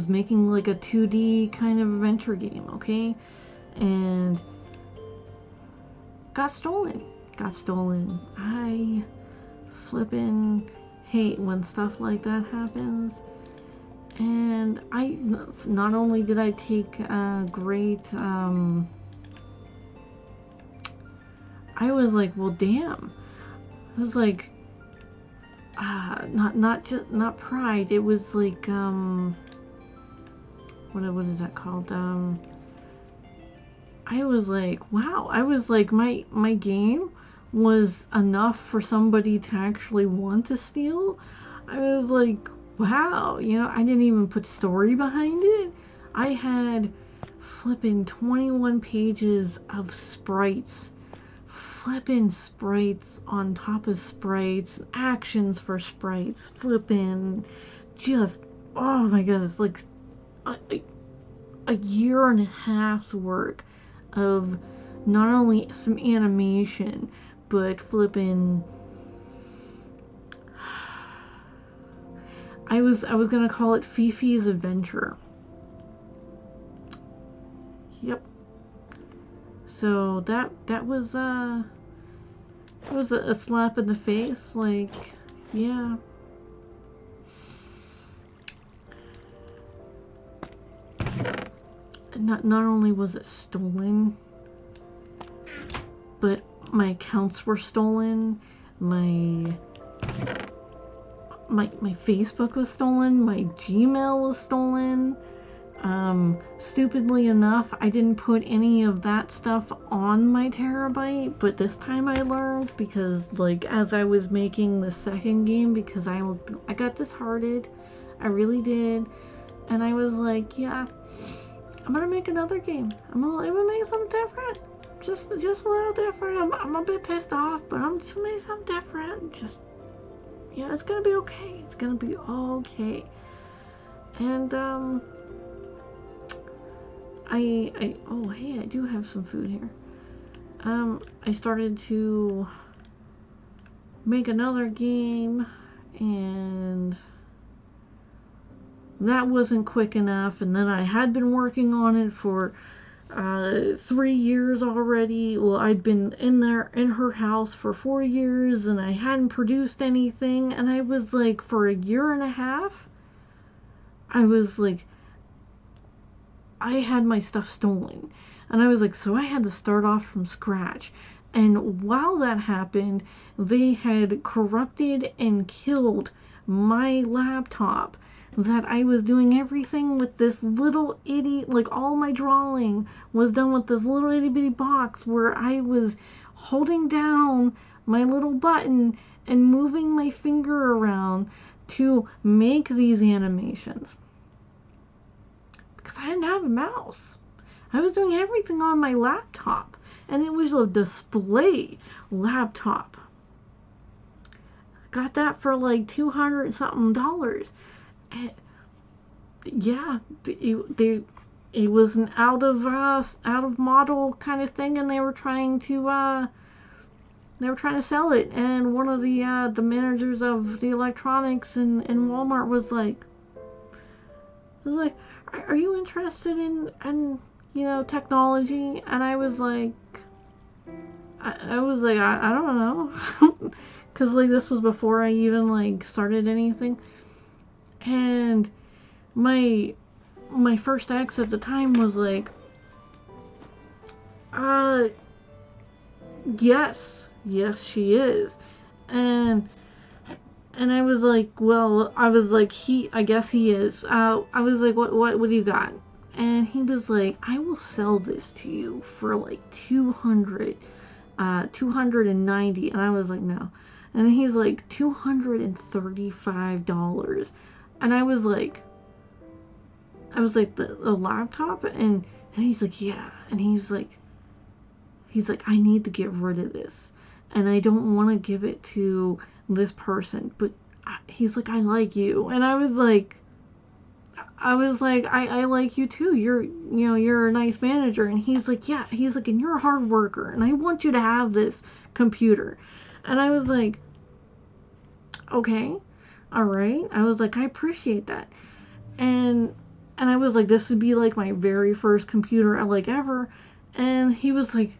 Speaker 1: making like a 2D kind of adventure game, okay? And got stolen. I flippin' hate when stuff like that happens. And I, not only did I take great, I was like, well, damn. I was like, not pride. It was like, what is that called? I was like, wow. I was like, my game was enough for somebody to actually want to steal. I was like, wow, you know, I didn't even put story behind it. I had flipping 21 pages of sprites. Flipping sprites on top of sprites, actions for sprites, flipping just, oh my goodness, like a year and a half's work of not only some animation, but flipping, I was gonna call it Fifi's Adventure. Yep. So that was it was a slap in the face. Like, yeah. Not only was it stolen, but my accounts were stolen. My Facebook was stolen. My Gmail was stolen. Stupidly enough, I didn't put any of that stuff on my terabyte, but this time I learned, because like as I was making the second game, because I got disheartened, I really did, and I was like, yeah, I'm gonna make another game. I'm gonna make something different, just a little different. I'm a bit pissed off, but I'm just gonna make something different. Just, yeah, it's gonna be okay. It's gonna be okay. And oh hey, I do have some food here. I started to make another game, and that wasn't quick enough, and then I had been working on it for 3 years already. Well, I'd been in her house for 4 years, and I hadn't produced anything, and I was like, for a year and a half, I was like, I had my stuff stolen, and I was like, so I had to start off from scratch. And while that happened, they had corrupted and killed my laptop, that I was doing everything with this little itty, like all my drawing was done with this little itty bitty box where I was holding down my little button and moving my finger around to make these animations. Because I didn't have a mouse. I was doing everything on my laptop, and it was a display laptop. Got that for like $200 something. And yeah, it was an out of model kind of thing, and they were trying to sell it. And one of the managers of the electronics in Walmart was like, are you interested in you know, technology? And I was like, I was like, I don't know, because like this was before I even like started anything. And my first ex at the time was like, yes, yes, she is. And I was like, well, I was like, I guess he is. I was like, what do you got? And he was like, I will sell this to you for like 290. And I was like, no. And he's like, $235. And I was like, the laptop? And he's like, yeah. And he's like, I need to get rid of this. And I don't want to give it to this person. But he's like, I like you. And I was like, I like you too. You're a nice manager. And he's like, yeah. He's like, and you're a hard worker. And I want you to have this computer. And I was like, okay, all right. I was like, I appreciate that. And I was like, this would be like my very first computer like ever. And he's like,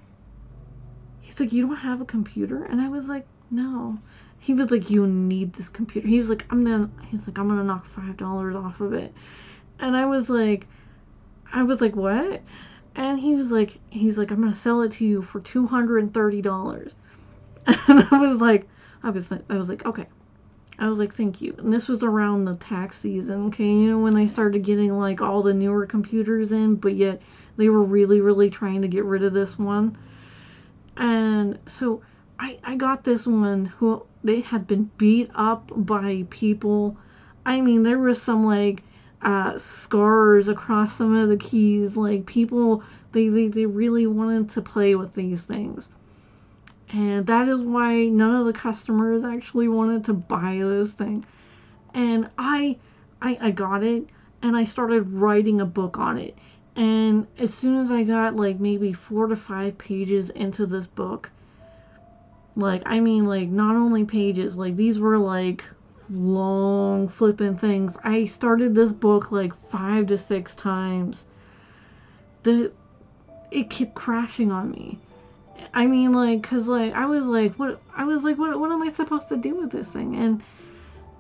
Speaker 1: you don't have a computer? And I was like, no. He was like, you need this computer. He's like, I'm gonna knock $5 off of it. And I was like, what? And he's like, I'm gonna sell it to you for $230. And I was like, okay. I was like, thank you. And this was around the tax season, okay? When they started getting like all the newer computers in, but yet they were really, really trying to get rid of this one. And so I got this one who they had been beat up by people. I mean, there was some like scars across some of the keys. Like people, they really wanted to play with these things. And that is why none of the customers actually wanted to buy this thing. And I got it and I started writing a book on it. And as soon as I got like maybe 4 to 5 pages into this book, like, I mean, like, not only pages, like, these were like long flipping things. I started this book like 5 to 6 times. It kept crashing on me. I mean, like, cause like I was like, what am I supposed to do with this thing? And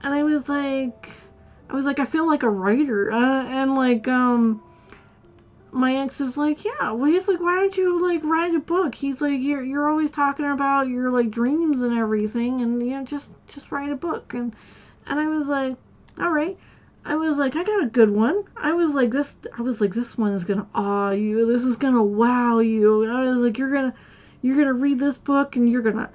Speaker 1: I was like, I feel like a writer, and like my ex is like, yeah, well, he's like, why don't you like write a book? He's like, you're always talking about your like dreams and everything, and just write a book. And I was like, all right. I was like, I got a good one. I was like, this one is gonna awe you. This is gonna wow you. And I was like, you're gonna read this book and you're gonna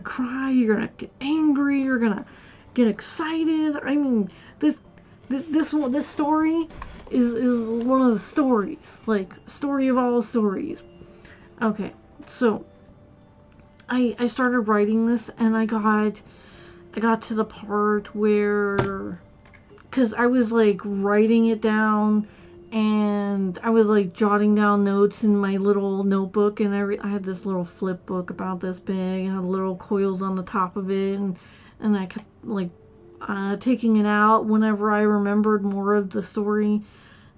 Speaker 1: cry. You're gonna get angry. You're gonna get excited. I mean, this story is one of the stories, like story of all stories. Okay, so I started writing this and I got to the part where, because I was like writing it down and I was like jotting down notes in my little notebook, and I had this little flip book about this big and had little coils on the top of it, and I kept like taking it out whenever I remembered more of the story.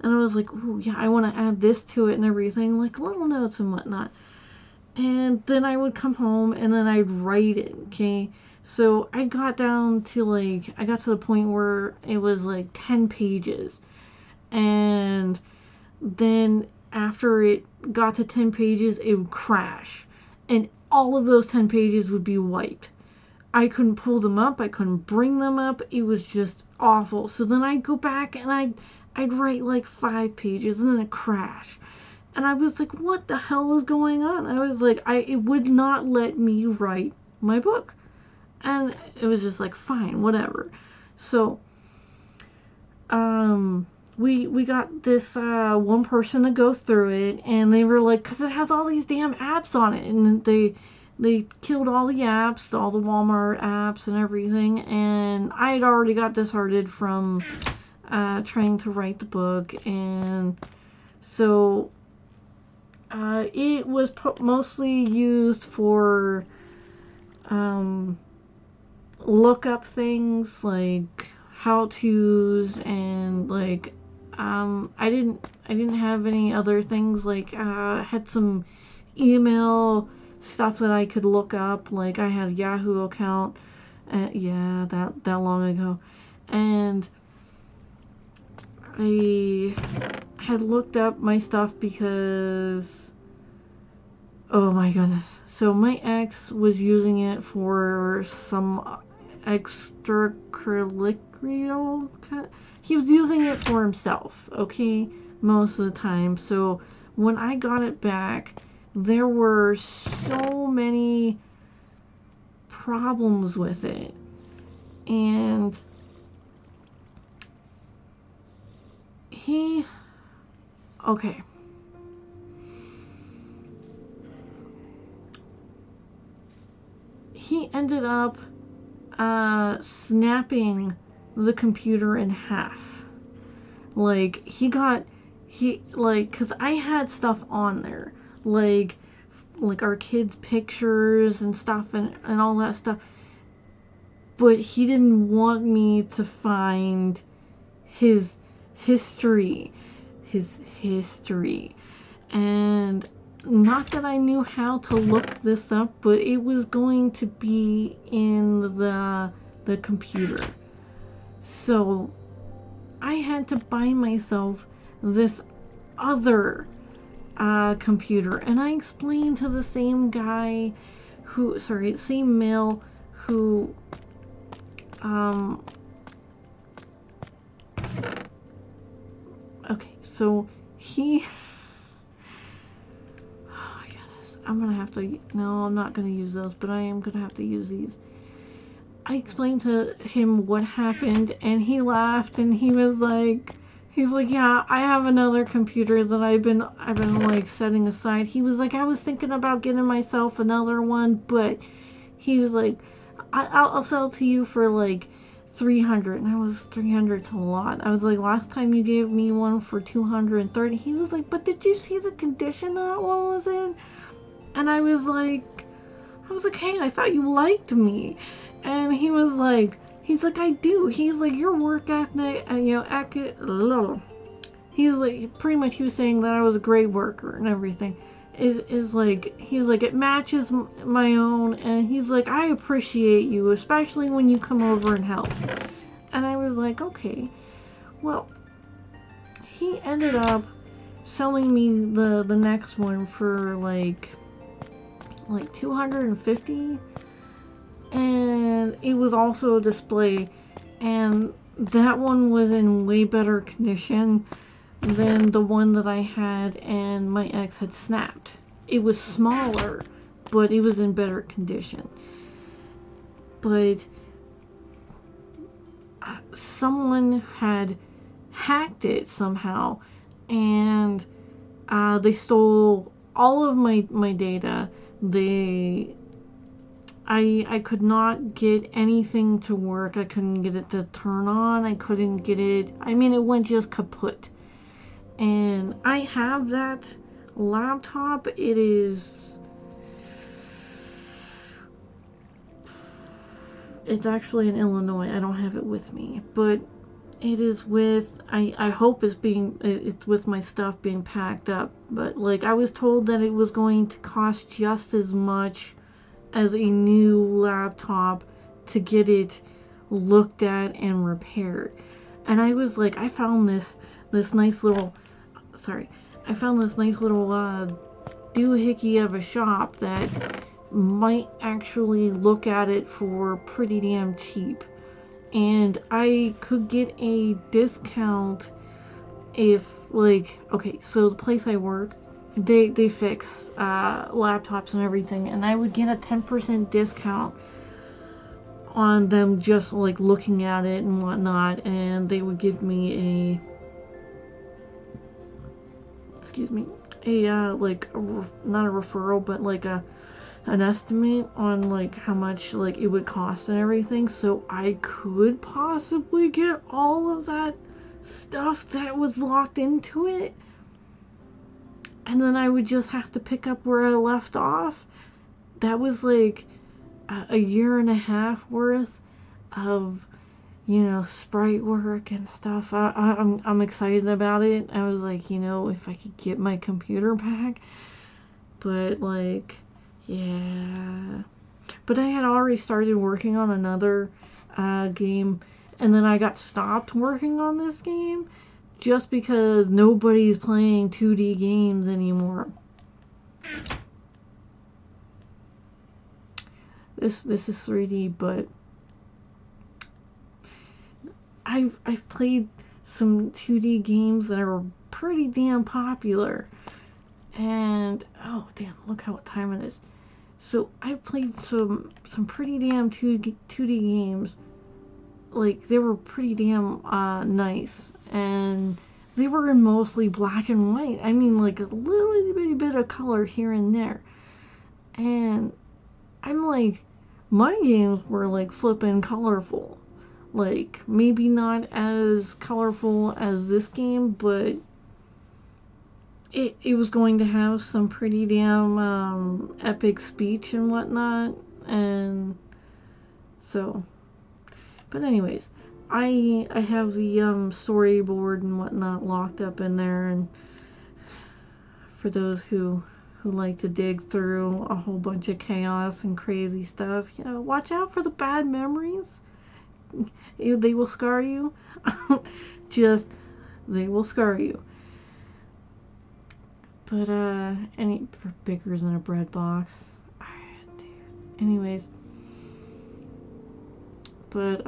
Speaker 1: And I was like, oh yeah, I want to add this to it and everything, like little notes and whatnot. And then I would come home and then I'd write it, okay? So I got to the point where it was like 10 pages. And then after it got to 10 pages, it would crash. And all of those 10 pages would be wiped. I couldn't pull them up. I couldn't bring them up. It was just awful. So then I'd go back and I'd write like 5 pages and then it'd crash. And I was like, what the hell was going on? I was like, it would not let me write my book. And it was just like, fine, whatever. So, we got this one person to go through it, and they were like, because it has all these damn apps on it, and they killed all the apps, all the Walmart apps and everything, and I had already got disheartened from trying to write the book, and so it was mostly used for look up things like how-tos, and like I didn't have any other things, like had some email stuff that I could look up, like I had a Yahoo account, yeah, that long ago, and I had looked up my stuff because Oh my goodness. So my ex was using it for some extracurricular. He was using it for himself, okay, most of the time. So when I got it back, there were so many problems with it. And okay. He ended up snapping the computer in half. Like, cause I had stuff on there, like our kids' pictures and stuff and all that stuff. But he didn't want me to find his history. His history. And not that I knew how to look this up, but it was going to be in the computer. So I had to buy myself this other computer, and I explained to the same guy same male who okay, so he oh my goodness, I'm not gonna use those, but I am gonna have to use these. I explained to him what happened, and he laughed, and he's like, yeah, I have another computer that I've been like setting aside. He was like, I was thinking about getting myself another one, but he was like, I'll sell it to you for like 300. And I was 300's a lot. I was like, last time you gave me one for 230. He was like, but did you see the condition that one was in? And I was like, hey, I thought you liked me. And he's like, I do. He's like, your work ethic, he's like, pretty much he was saying that I was a great worker and everything. He's like, it matches my own, and he's like, I appreciate you, especially when you come over and help. And I was like, okay. Well, he ended up selling me the next one for like 250, and it was also a display, and that one was in way better condition than the one that I had and my ex had snapped. It was smaller, but it was in better condition. But someone had hacked it somehow, and they stole all of my data. I could not get anything to work. I couldn't get it to turn on. I couldn't get it. I mean, it went just kaput. And I have that laptop. It's actually in Illinois. I don't have it with me, but it is with, I hope it's with my stuff being packed up. But like, I was told that it was going to cost just as much as a new laptop to get it looked at and repaired. And I was like, I found this nice little doohickey of a shop that might actually look at it for pretty damn cheap. And I could get a discount if, like, okay, so the place I work, they fix laptops and everything, and I would get a 10% discount on them just like looking at it and whatnot, and they would give me not a referral, but like an estimate on like how much like it would cost and everything, so I could possibly get all of that stuff that was locked into it, and then I would just have to pick up where I left off. That was like a year and a half worth of, sprite work and stuff. I'm excited about it. I was like, if I could get my computer back, but like, yeah. But I had already started working on another game, and then I got stopped working on this game just because nobody's playing 2D games anymore. this is 3D, but I've played some 2D games that are pretty damn popular. And oh damn, look how what time it is. So I played some pretty damn 2D games. Like they were pretty damn nice, and they were in mostly black and white. I mean, like a little bitty bit of color here and there. And I'm like, my games were like flippin' colorful. Like maybe not as colorful as this game, but it was going to have some pretty damn epic speech and whatnot, and so. But anyways, I have the storyboard and whatnot locked up in there, and for those who like to dig through a whole bunch of chaos and crazy stuff, you know, watch out for the bad memories. They will scar you. They will scar you. But any bigger than a bread box. Dude. Anyways. But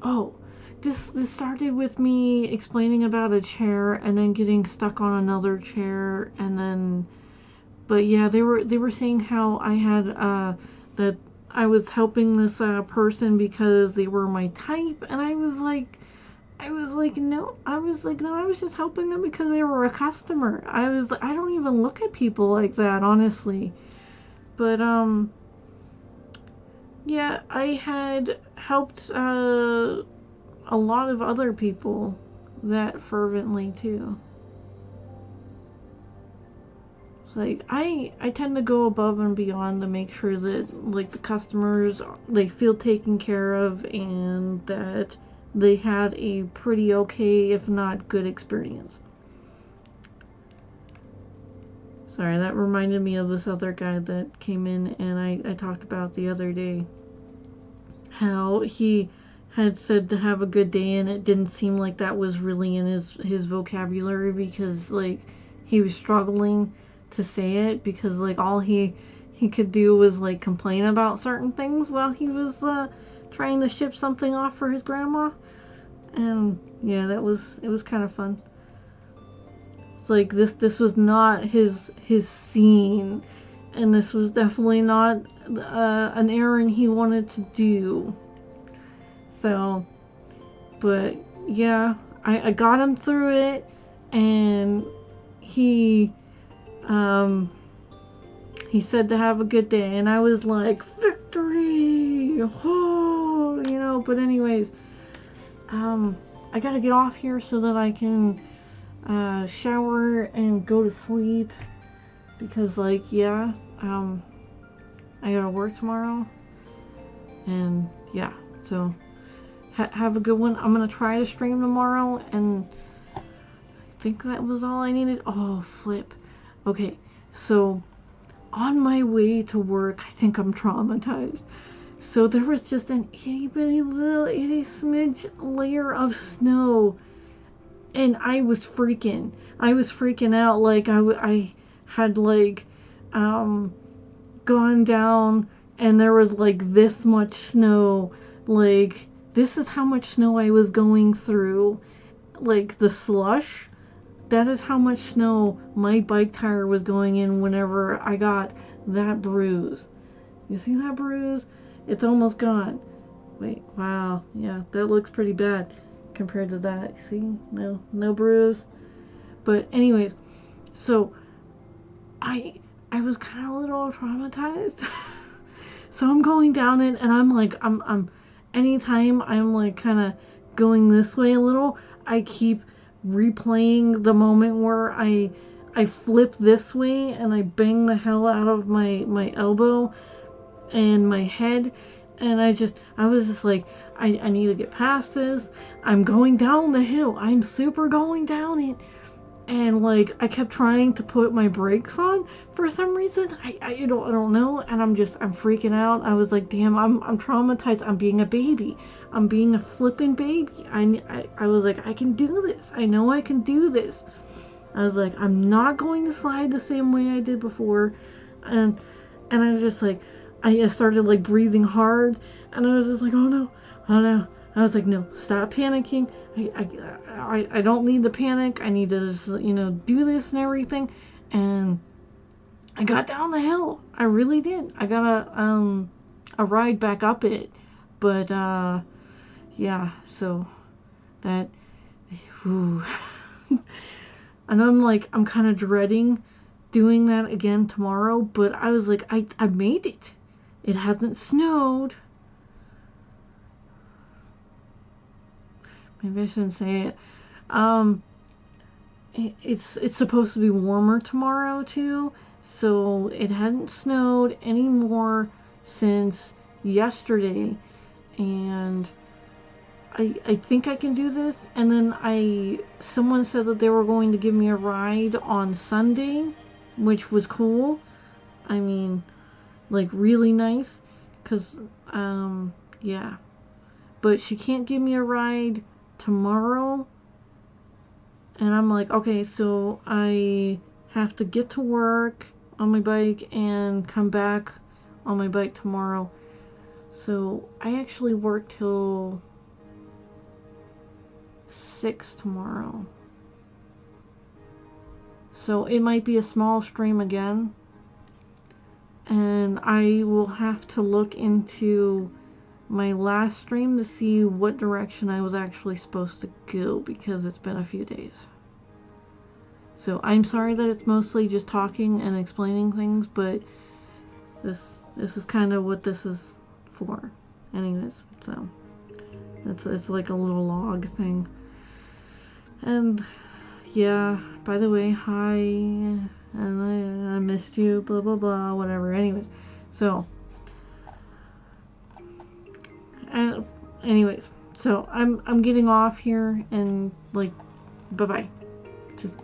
Speaker 1: oh, this started with me explaining about a chair and then getting stuck on another chair, and then but yeah, they were saying how I had that I was helping this person because they were my type, and I was like no, I was just helping them because they were a customer. I don't even look at people like that, honestly. But yeah, I had helped a lot of other people that fervently too. It's like I tend to go above and beyond to make sure that like the customers, they feel taken care of and that they had a pretty okay, if not good, experience. Sorry, that reminded me of this other guy that came in and I talked about the other day. How he had said to have a good day, and it didn't seem like that was really in his vocabulary, because like he was struggling to say it, because like all he could do was like complain about certain things while he was trying to ship something off for his grandma. And yeah, it was kind of fun. It's like this was not his scene, and this was definitely not an errand he wanted to do. So, but yeah, I got him through it, and he said to have a good day, and I was like, victory! Oh, you know. But anyways, I gotta get off here so that I can shower and go to sleep, because like yeah, I gotta work tomorrow, and yeah, so have a good one. I'm gonna try to stream tomorrow, and I think that was all I needed. Oh, flip. Okay, so on my way to work, I think I'm traumatized. So there was just an itty bitty little itty smidge layer of snow, and I was freaking out. Like I had like gone down, and there was like this much snow. Like this is how much snow I was going through. Like the slush, that is how much snow my bike tire was going in whenever I got that bruise. You see that bruise? It's almost gone. Wait, wow, yeah, that looks pretty bad compared to that. See, no bruise. But anyways, so I was kind of a little traumatized. So I'm going down it, and I'm like, I'm anytime I'm like kind of going this way a little, I keep replaying the moment where I flip this way and I bang the hell out of my elbow and my head, and I was just like, I need to get past this. I'm going down the hill. I'm super going down it. And like I kept trying to put my brakes on for some reason. I don't know, and I'm freaking out. I was like, damn, I'm traumatized. I'm being a baby. I'm being a flippin' baby. I was like, I can do this. I know I can do this. I was like, I'm not going to slide the same way I did before. And I was just like, I started like breathing hard, and I was just like, oh no, oh no. I was like, no, stop panicking. I don't need to panic. I need to just, do this and everything. And I got down the hill. I really did. I got a ride back up it. But yeah, so that, whew. And I'm kind of dreading doing that again tomorrow, but I was like, I made it. It hasn't snowed. Maybe I shouldn't say it. Um, it's supposed to be warmer tomorrow too, so it hadn't snowed anymore since yesterday, and I think I can do this. And then someone said that they were going to give me a ride on Sunday, which was cool. I mean, like really nice, cause yeah. But she can't give me a ride tomorrow, and I'm like, okay, so I have to get to work on my bike and come back on my bike tomorrow. So I actually work till 6 tomorrow. So it might be a small stream again. And I will have to look into my last stream to see what direction I was actually supposed to go, because it's been a few days. So I'm sorry that it's mostly just talking and explaining things, but this is kind of what this is for. Anyways, so it's like a little log thing. And yeah, by the way, hi, and I missed you, blah blah blah, whatever. Anyways, so anyways, so I'm getting off here, and like, bye bye. Just